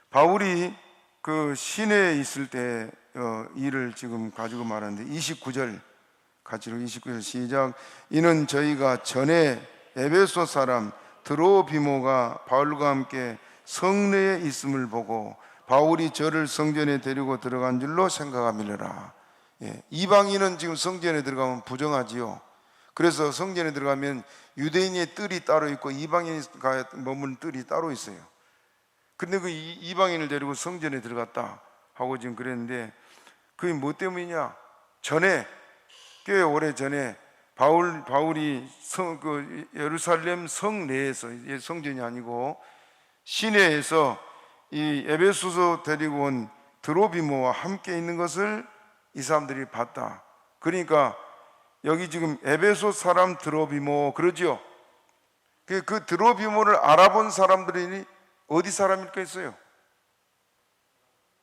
바울이 그 시내에 있을 때 일을 지금 가지고 말하는데 29절 같이 29절 시작. 이는 저희가 전에 에베소 사람 드로비모가 바울과 함께 성내에 있음을 보고 바울이 저를 성전에 데리고 들어간 줄로 생각함이라. 이방인은 지금 성전에 들어가면 부정하지요. 그래서 성전에 들어가면 유대인의 뜰이 따로 있고 이방인이 머무는 뜰이 따로 있어요. 근데 그 이방인을 데리고 성전에 들어갔다 하고 지금 그랬는데 그게 뭐 때문이냐? 전에 꽤 오래 전에 바울이 예루살렘 성 내에서 성전이 아니고 시내에서 이 에베소서 데리고 온 드로비모와 함께 있는 것을 이 사람들이 봤다. 그러니까 여기 지금 에베소 사람 드로비모 그러죠. 그 드로비모를 알아본 사람들이 어디 사람일까 했어요?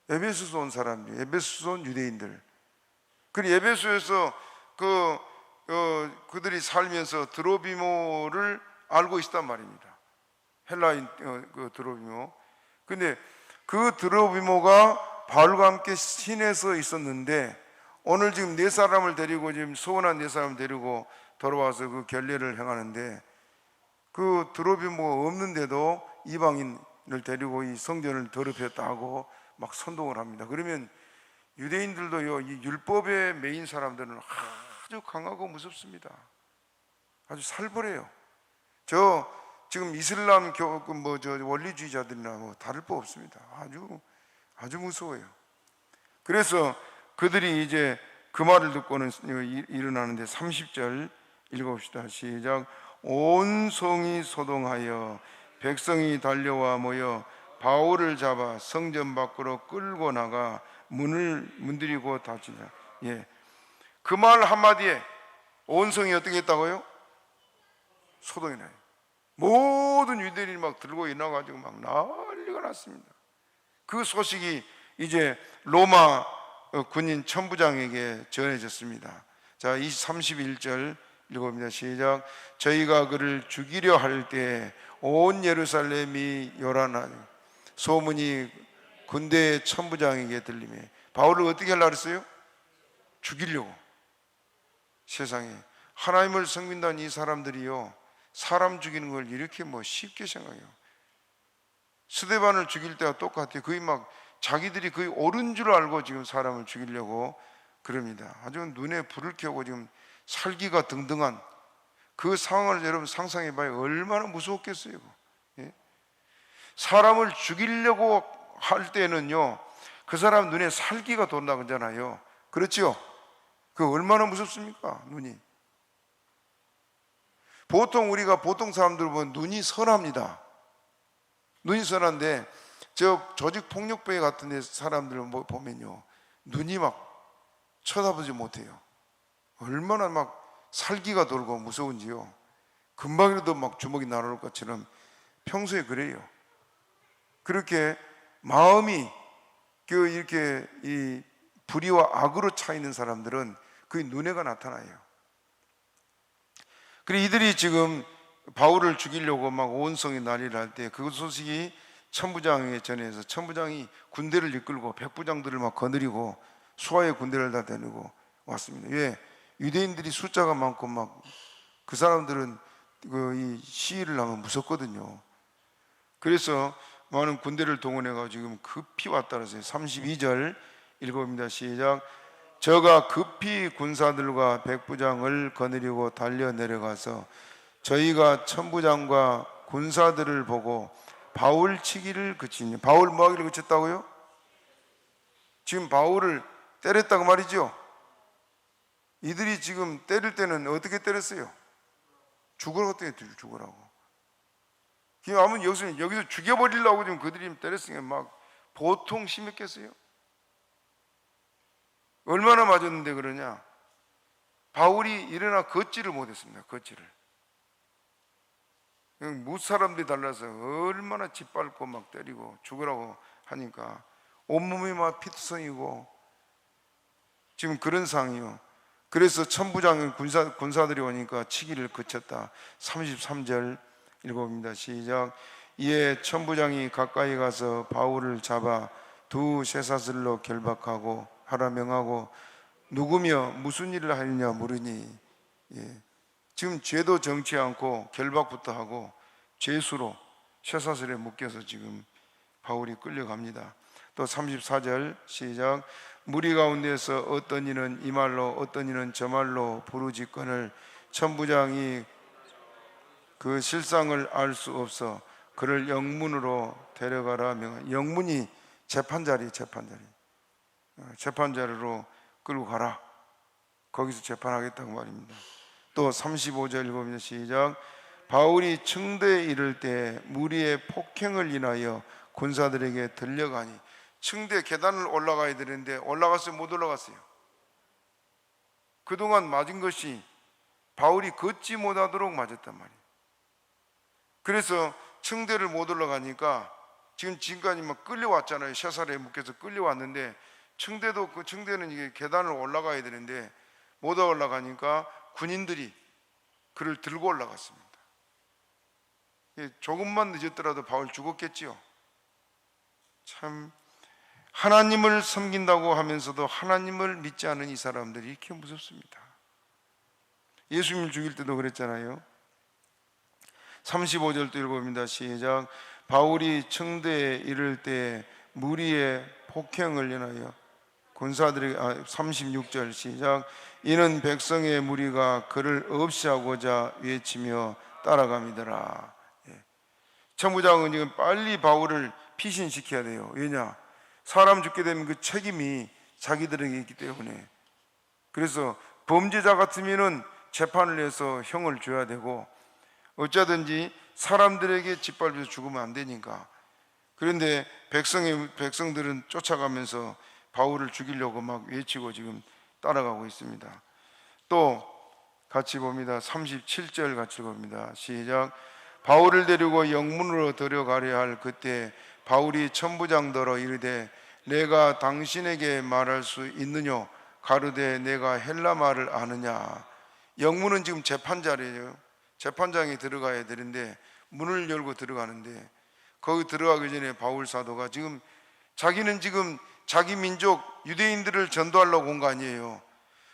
에베소서 온 사람들, 에베소서 온 유대인들. 그 에베소에서 그들이 살면서 드로비모를 알고 있단 말입니다. 헬라인 그 드로비모. 근데 그 드로비모가 바울과 함께 시내에서 있었는데 오늘 지금 네 사람을 데리고 지금 소원한 네 사람을 데리고 돌아와서 그 결례를 행하는데 그 드로비모가 없는데도 이방인을 데리고 이 성전을 더럽혔다 하고 막 선동을 합니다. 그러면 유대인들도요, 이 율법에 매인 사람들은 아주 강하고 무섭습니다. 아주 살벌해요. 저 지금 이슬람 원리주의자들이나 뭐 다를 바 없습니다. 아주 무서워요. 그래서 그들이 이제 그 말을 듣고는 일어나는데 30절 읽어봅시다. 시작. 온 성이 소동하여 백성이 달려와 모여 바울을 잡아 성전 밖으로 끌고 나가 문들이고 닫히자. 예. 그 말 한마디에 온 성이 어떻게 했다고요? 소동이 나요. 모든 유대인이 막 들고 일어나가지고 막 난리가 났습니다. 그 소식이 이제 로마 군인 천부장에게 전해졌습니다. 자, 31절 읽어봅니다. 시작. 저희가 그를 죽이려 할 때 온 예루살렘이 요란하니 소문이 군대 천부장에게 들리며 바울을 어떻게 하려고 했어요? 죽이려고. 세상에 하나님을 섬긴다는 이 사람들이요, 사람 죽이는 걸 이렇게 뭐 쉽게 생각해요. 스데반을 죽일 때와 똑같아요. 거의 막 자기들이 거의 옳은 줄 알고 지금 사람을 죽이려고 그럽니다. 아주 눈에 불을 켜고 지금 살기가 등등한 그 상황을 여러분 상상해 봐요. 얼마나 무서웠겠어요. 예? 사람을 죽이려고 할 때는요, 그 사람 눈에 살기가 돈다고 하잖아요. 그렇죠? 그 얼마나 무섭습니까? 눈이. 보통 사람들 보면 눈이 선합니다. 눈이 선한데 저 조직폭력배 같은 데 사람들을 보면요, 눈이 막 쳐다보지 못해요. 얼마나 막 살기가 돌고 무서운지요. 금방이라도 막 주먹이 날아올 것처럼 평소에 그래요. 그렇게 마음이 이렇게 이 불의와 악으로 차 있는 사람들은 그 눈에가 나타나요. 그리고 이들이 지금 바울을 죽이려고 막 온 성이 난리를 할 때 그 소식이 천부장에게 전해서 천부장이 군대를 이끌고 백부장들을 막 거느리고 수하의 군대를 다 데리고 왔습니다. 왜? 유대인들이 숫자가 많고 막 그 사람들은 이 시위를 하면 무섭거든요. 그래서 많은 군대를 동원해가지고 지금 급히 왔다 그랬어요. 32절 읽어봅니다. 시작. 저가 급히 군사들과 백부장을 거느리고 달려 내려가서 저희가 천부장과 군사들을 보고 바울 치기를 그치니. 바울 뭐 하기를 그쳤다고요? 지금 바울을 때렸다고 말이죠. 이들이 지금 때릴 때는 어떻게 때렸어요? 죽으라고 때렸죠. 죽으라고. 아무 여기서 죽여버리려고 지금 그들이 때렸으니까 막 보통 심했겠어요? 얼마나 맞았는데 그러냐? 바울이 일어나 걷지를 못했습니다. 걷지를. 무사람들이 달라서 얼마나 짓밟고 막 때리고 죽으라고 하니까 온몸이 막 피투성이고 지금 그런 상황이요. 그래서 천부장의 군사들이 오니까 치기를 그쳤다. 33절 읽어봅니다. 시작. 이에 천부장이 가까이 가서 바울을 잡아 두 쇠사슬로 결박하고 하라 명하고 누구며 무슨 일을 하느냐 물으니. 예. 지금 죄도 정치 않고 결박부터 하고 죄수로 쇠사슬에 묶여서 지금 바울이 끌려갑니다. 또 34절 시작. 무리 가운데서 어떤 이는 이 말로 어떤 이는 저 말로 부르짖거늘 천부장이 그 실상을 알 수 없어 그를 영문으로 데려가라 명하. 영문이 재판자리로 끌고 가라. 거기서 재판하겠다고 말입니다. 또 35절 읽어보면 시작. 바울이 층대에 이를 때 무리의 폭행을 인하여 군사들에게 들려가니. 층대 계단을 올라가야 되는데 올라갔어요? 못 올라갔어요? 그동안 맞은 것이 바울이 걷지 못하도록 맞았단 말이에요. 그래서 층대를 못 올라가니까 지금까지 막 끌려왔잖아요. 쇠사슬에 묶여서 끌려왔는데 그 층대는 이게 계단을 올라가야 되는데 못 올라가니까 군인들이 그를 들고 올라갔습니다. 조금만 늦었더라도 바울 죽었겠지요. 참, 하나님을 섬긴다고 하면서도 하나님을 믿지 않은 이 사람들이 이렇게 무섭습니다. 예수님을 죽일 때도 그랬잖아요. 35절도 읽어봅니다. 시작. 바울이 청대에 이를 때 무리의 폭행을 인하여 군사들에게 36절 시작. 이는 백성의 무리가 그를 없이 하고자 외치며 따라갑니다라. 천부장은 지금 빨리 바울을 피신시켜야 돼요. 왜냐? 사람 죽게 되면 그 책임이 자기들에게 있기 때문에. 그래서 범죄자 같으면은 재판을 해서 형을 줘야 되고, 어쩌든지 사람들에게 짓밟혀서 죽으면 안 되니까. 그런데 백성들은 쫓아가면서 바울을 죽이려고 막 외치고 지금 따라가고 있습니다. 또 같이 봅니다. 37절 같이 봅니다. 시작. 바울을 데리고 영문으로 데려가려 할 그때 바울이 천부장더러 이르되 내가 당신에게 말할 수 있느뇨? 가르되 내가 헬라 말을 아느냐? 영문은 지금 재판자래요. 재판장에 들어가야 되는데 문을 열고 들어가는데, 거기 들어가기 전에 바울 사도가 지금 자기는 지금 자기 민족 유대인들을 전도하려고 온 거 아니에요.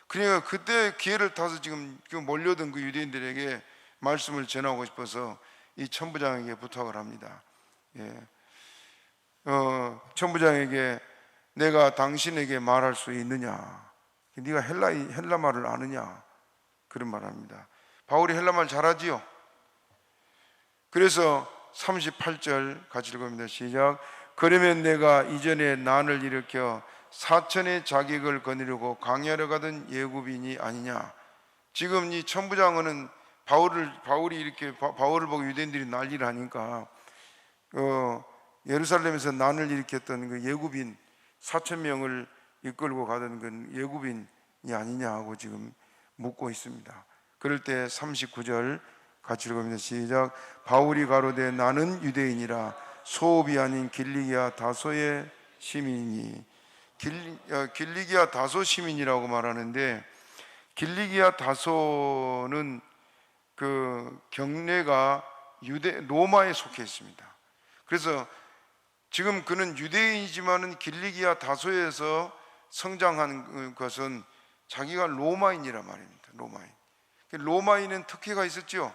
그러니까 그때 기회를 타서 지금 몰려든 그 유대인들에게 말씀을 전하고 싶어서 이 천부장에게 부탁을 합니다. 천부장에게 내가 당신에게 말할 수 있느냐? 네가 헬라 말을 아느냐? 그런 말을 합니다. 바울이 헬라 말 잘하지요. 그래서 38절 같이 읽어봅니다. 시작. 그러면 내가 이전에 난을 일으켜 사천의 자객을 거느리고 강야로 가던 예굽인이 아니냐? 지금 이 천부장은 바울이 이렇게 바울을 보고 유대인들이 난리를 하니까 예루살렘에서 난을 일으켰던 그 예굽인 4,000명을 이끌고 가던 그 예굽인이 아니냐 하고 지금 묻고 있습니다. 그럴 때 39절 같이 읽어봅니다. 시작. 바울이 가로되 나는 유대인이라 소읍이 아닌 길리기아 다소의 시민이니. 길리기아 다소 시민이라고 말하는데, 길리기아 다소는 그 경내가 로마에 속해 있습니다. 그래서 지금 그는 유대인이지만은 길리기아 다소에서 성장한 것은 자기가 로마인이란 말입니다. 로마인은 특혜가 있었죠.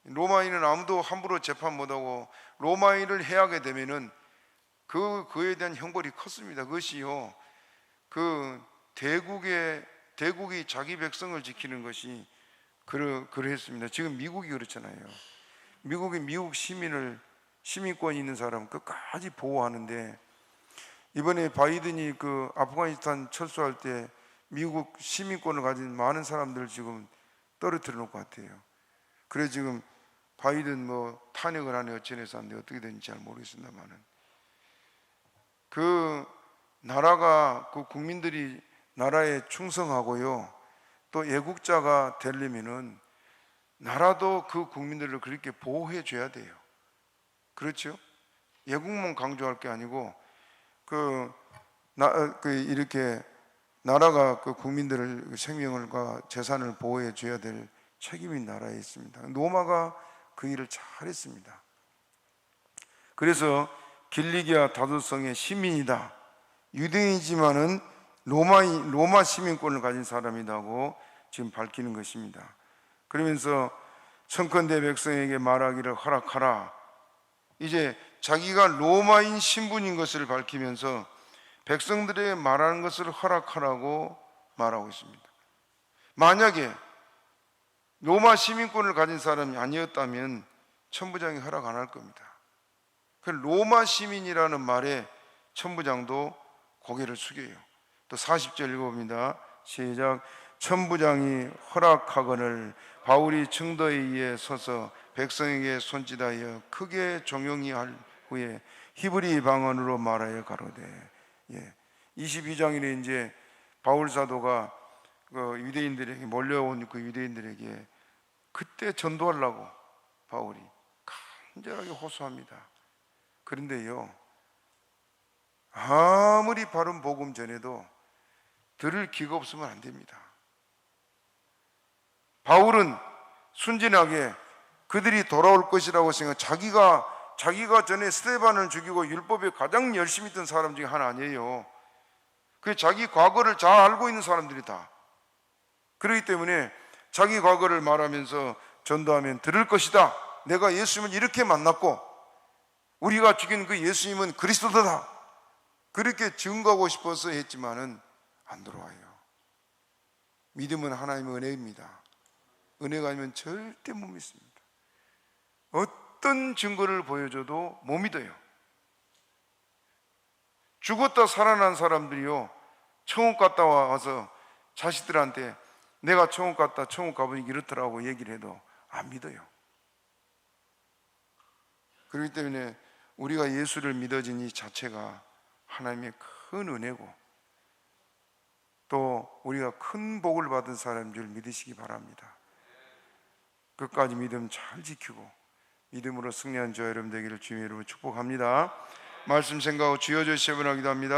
로마인은 아무도 함부로 재판 못하고, 로마인을 해하게 되면은 그에 대한 형벌이 컸습니다. 그것이요, 그 대국이 자기 백성을 지키는 것이 그랬습니다. 지금 미국이 그렇잖아요. 미국 시민권이 있는 사람 끝까지 보호하는데, 이번에 바이든이 그 아프가니스탄 철수할 때 미국 시민권을 가진 많은 사람들을 지금 떨어뜨려 놓을 것 같아요. 그래 지금 바이든 탄핵을 하네 어쩌네서 하는데 어떻게 되는지 잘 모르겠습니다만은, 그 나라가 그 국민들이 나라에 충성하고요, 또 애국자가 되려면은 나라도 그 국민들을 그렇게 보호해 줘야 돼요. 그렇죠? 애국만 강조할 게 아니고 이렇게 나라가 그 국민들을 생명과 재산을 보호해 줘야 될 책임이 나라에 있습니다. 로마가 그 일을 잘했습니다. 그래서 길리기아 다소성의 시민이다, 유대인이지만은 로마 시민권을 가진 사람이라고 지금 밝히는 것입니다. 그러면서 청컨대 백성에게 말하기를 허락하라. 이제 자기가 로마인 신분인 것을 밝히면서 백성들에게 말하는 것을 허락하라고 말하고 있습니다. 만약에 로마 시민권을 가진 사람이 아니었다면 천부장이 허락 안 할 겁니다. 그 로마 시민이라는 말에 천부장도 고개를 숙여요. 또 40절 읽어봅니다. 시작. 천부장이 허락하거늘 바울이 청도에 의해 서서 백성에게 손짓하여 크게 종용이 할 후에 히브리 방언으로 말하여 가로되. 22장에 이제 바울 사도가 그 유대인들에게 몰려온 그 유대인들에게 그때 전도하려고 바울이 간절하게 호소합니다. 그런데요, 아무리 바른 복음 전해도 들을 귀가 없으면 안 됩니다. 바울은 순진하게 그들이 돌아올 것이라고 생각. 자기가 전에 스데반을 죽이고 율법에 가장 열심히 있던 사람 중에 하나 아니에요. 그 자기 과거를 잘 알고 있는 사람들이다. 그렇기 때문에 자기 과거를 말하면서 전도하면 들을 것이다. 내가 예수님을 이렇게 만났고 우리가 죽인 그 예수님은 그리스도다. 그렇게 증거하고 싶어서 했지만은 안 들어와요. 믿음은 하나님의 은혜입니다. 은혜가 아니면 절대 못 믿습니다. 어떤 증거를 보여줘도 못 믿어요. 죽었다 살아난 사람들이요, 천국 갔다 와서 자식들한테 내가 천국 갔다 천국 가보니 이렇더라고 얘기를 해도 안 믿어요. 그렇기 때문에 우리가 예수를 믿어진 이 자체가 하나님의 큰 은혜고 또 우리가 큰 복을 받은 사람인 줄 믿으시기 바랍니다. 끝까지 믿음 잘 지키고 믿음으로 승리한 저와 여러분 되기를 주님의 이름으로 축복합니다. 말씀 생각하고 주여 주시기 원하기도 합니다.